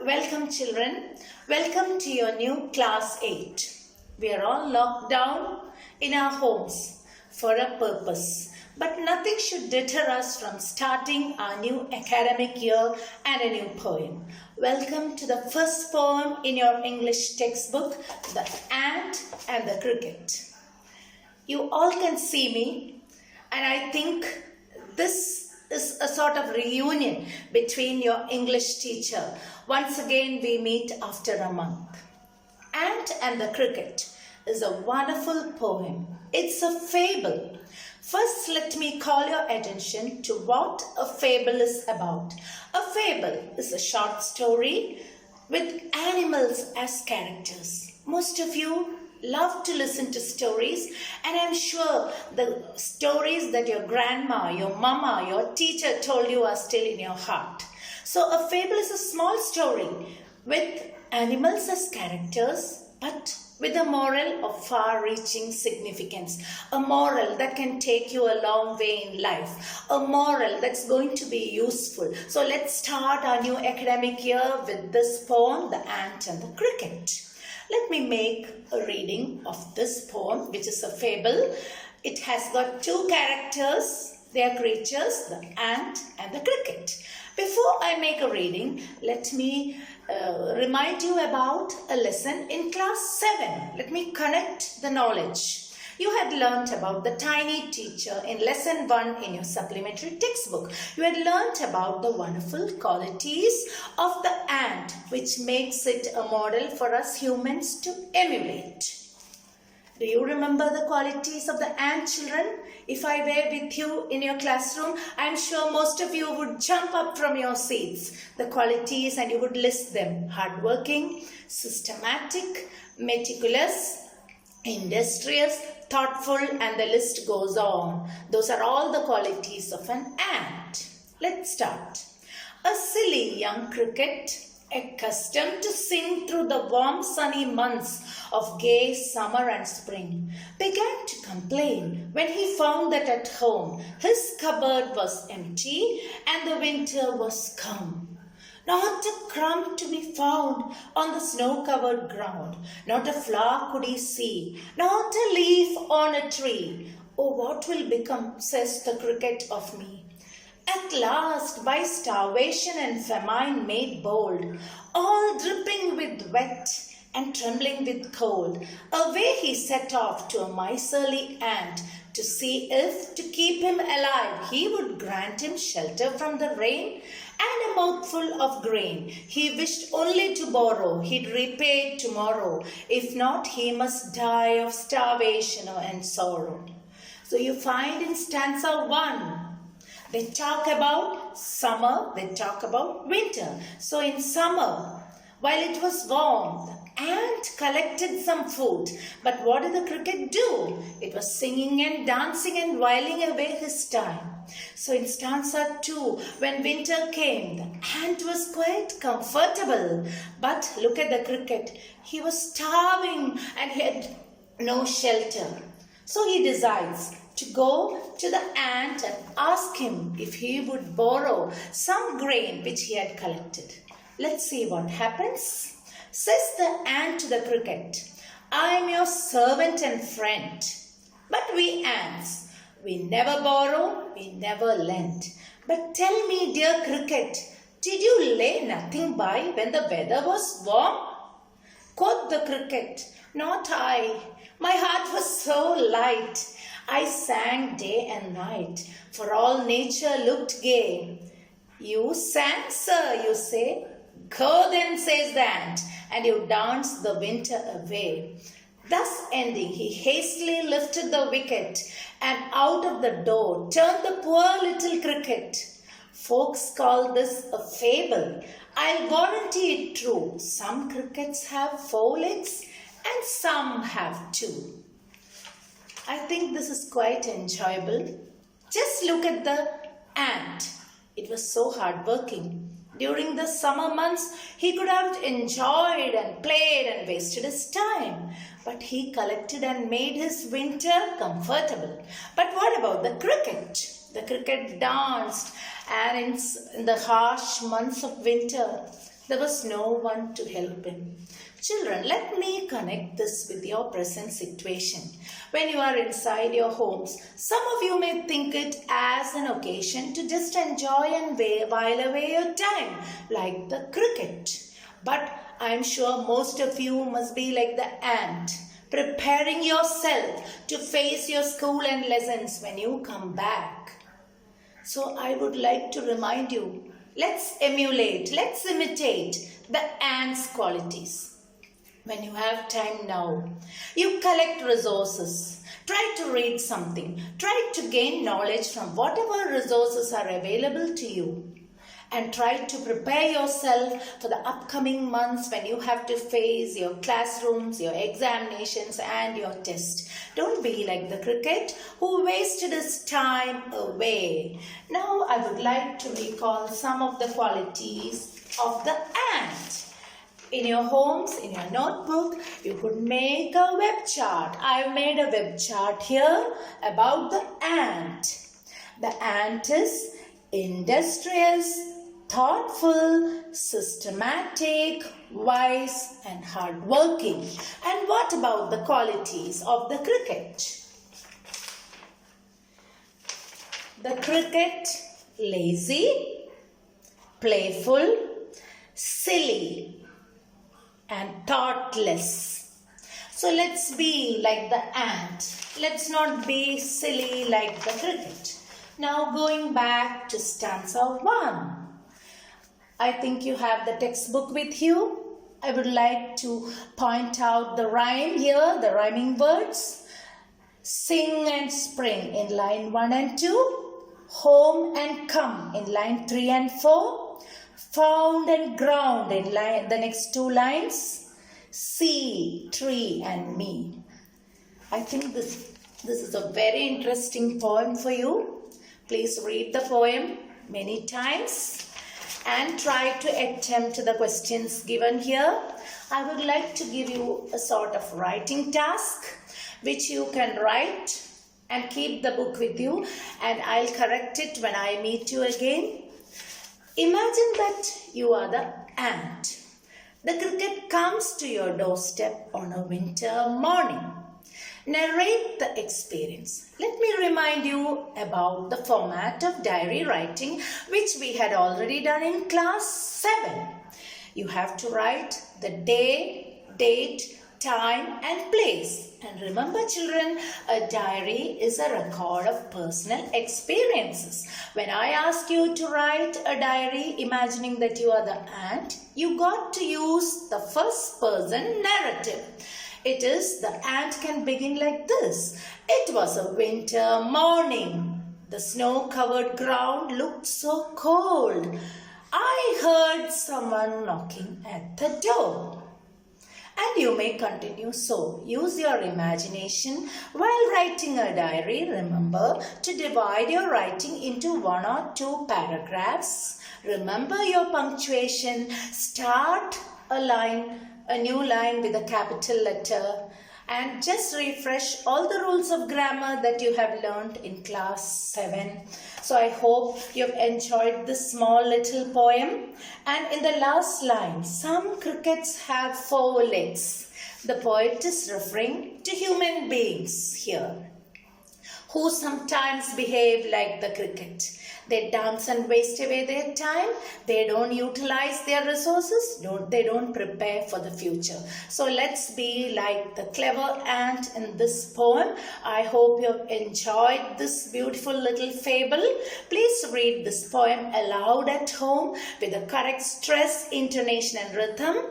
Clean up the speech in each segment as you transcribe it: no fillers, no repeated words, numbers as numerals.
Welcome children. Welcome to your new class 8. We are all locked down in our homes for a purpose. But nothing should deter us from starting our new academic year and a new poem. Welcome to the first poem in your English textbook, The Ant and the Cricket. You all can see me, and I think this is a sort of reunion between your English teacher. Once again we meet after a month. Ant and the Cricket is a wonderful poem. It's a fable. First, let me call your attention to what a fable is about. A fable is a short story with animals as characters. Most of you love to listen to stories, and I'm sure the stories that your grandma, your mama, your teacher told you are still in your heart. So a fable is a small story with animals as characters, but with a moral of far-reaching significance. A moral that can take you a long way in life. A moral that's going to be useful. So let's start our new academic year with this poem, The Ant and the Cricket. Let me make a reading of this poem, which is a fable. It has got two characters. They are creatures, the ant and the cricket. Before I make a reading, let me remind you about a lesson in class 7. Let me connect the knowledge. You had learnt about the tiny teacher in lesson 1 in your supplementary textbook. You had learnt about the wonderful qualities of the ant, which makes it a model for us humans to emulate. Do you remember the qualities of the ant, children? If I were with you in your classroom, I'm sure most of you would jump up from your seats. The qualities, and you would list them. Hardworking, systematic, meticulous, industrious, thoughtful, and the list goes on. Those are all the qualities of an ant. Let's start. A silly young cricket, accustomed to sing through the warm sunny months of gay summer and spring, began to complain when he found that at home his cupboard was empty and the winter was come. Not a crumb to be found on the snow-covered ground. Not a flower could he see, not a leaf on a tree. Oh, what will become, says the cricket, of me? At last, by starvation and famine made bold, all dripping with wet and trembling with cold, away he set off to a miserly ant to see if, to keep him alive, he would grant him shelter from the rain and a mouthful of grain. He wished only to borrow, he'd repay tomorrow. If not, he must die of starvation and sorrow. So you find in stanza 1, they talk about summer, they talk about winter. So in summer, while it was warm, the ant collected some food. But what did the cricket do? It was singing and dancing and whiling away his time. So in stanza 2, when winter came, the ant was quite comfortable. But look at the cricket. He was starving and he had no shelter. So he decides to go to the ant and ask him if he would borrow some grain which he had collected. Let's see what happens. Says the ant to the cricket, I am your servant and friend. But we ants, we never borrow, we never lend. But tell me, dear cricket, did you lay nothing by when the weather was warm? Quoth the cricket, not I. My heart was so light. I sang day and night, for all nature looked gay. You sang, sir, you say. Go then, says the ant, and you danced the winter away. Thus ending, he hastily lifted the wicket, and out of the door turned the poor little cricket. Folks call this a fable. I'll warranty it true. Some crickets have 4 legs, and some have 2. I think this is quite enjoyable. Just look at the ant. It was so hardworking. During the summer months, he could have enjoyed and played and wasted his time. But he collected and made his winter comfortable. But what about the cricket? The cricket danced, and in the harsh months of winter, There was no one to help him. Children, let me connect this with your present situation. When you are inside your homes, some of you may think it as an occasion to just enjoy and while away your time, like the cricket. But I'm sure most of you must be like the ant, preparing yourself to face your school and lessons when you come back. So I would like to remind you, let's emulate, let's imitate the ant's qualities. When you have time now, you collect resources. Try to read something. Try to gain knowledge from whatever resources are available to you. And try to prepare yourself for the upcoming months when you have to face your classrooms, your examinations and your tests. Don't be like the cricket who wasted his time away. Now I would like to recall some of the qualities of the ant. In your homes, in your notebook, you could make a web chart. I've made a web chart here about the ant. The ant is industrious, thoughtful, systematic, wise and hardworking. And what about the qualities of the cricket? The cricket, lazy, playful, silly and thoughtless. So let's be like the ant. Let's not be silly like the cricket. Now going back to stanza 1. I think you have the textbook with you. I would like to point out the rhyme here, the rhyming words. Sing and spring in line 1 and 2. Home and come in line 3 and 4. Found and ground in the next 2 lines. Sea, tree and me. I think this is a very interesting poem for you. Please read the poem many times and try to attempt the questions given here. I would like to give you a sort of writing task which you can write and keep the book with you, and I'll correct it when I meet you again. Imagine that you are the ant. The cricket comes to your doorstep on a winter morning. Narrate the experience. Let me remind you about the format of diary writing which we had already done in class 7. You have to write the day, date, time and place. And remember children, a diary is a record of personal experiences. When I ask you to write a diary imagining that you are the ant, you got to use the first person narrative. It is, the ant can begin like this. It was a winter morning. The snow-covered ground looked so cold. I heard someone knocking at the door. And you may continue so. Use your imagination while writing a diary. Remember to divide your writing into 1 or 2 paragraphs. Remember your punctuation. Start a new line with a capital letter. And just refresh all the rules of grammar that you have learned in class 7. So I hope you have enjoyed this small little poem. And in the last line, some crickets have 4 legs. The poet is referring to human beings here, who sometimes behave like the cricket. They dance and waste away their time. They don't utilize their resources. They don't prepare for the future. So let's be like the clever ant in this poem. I hope you have enjoyed this beautiful little fable. Please read this poem aloud at home with the correct stress, intonation and rhythm.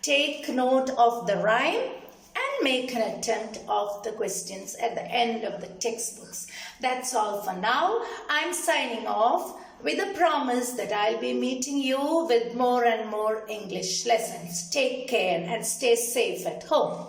Take note of the rhyme and make an attempt of the questions at the end of the textbooks. That's all for now. I'm signing off with a promise that I'll be meeting you with more and more English lessons. Take care and stay safe at home.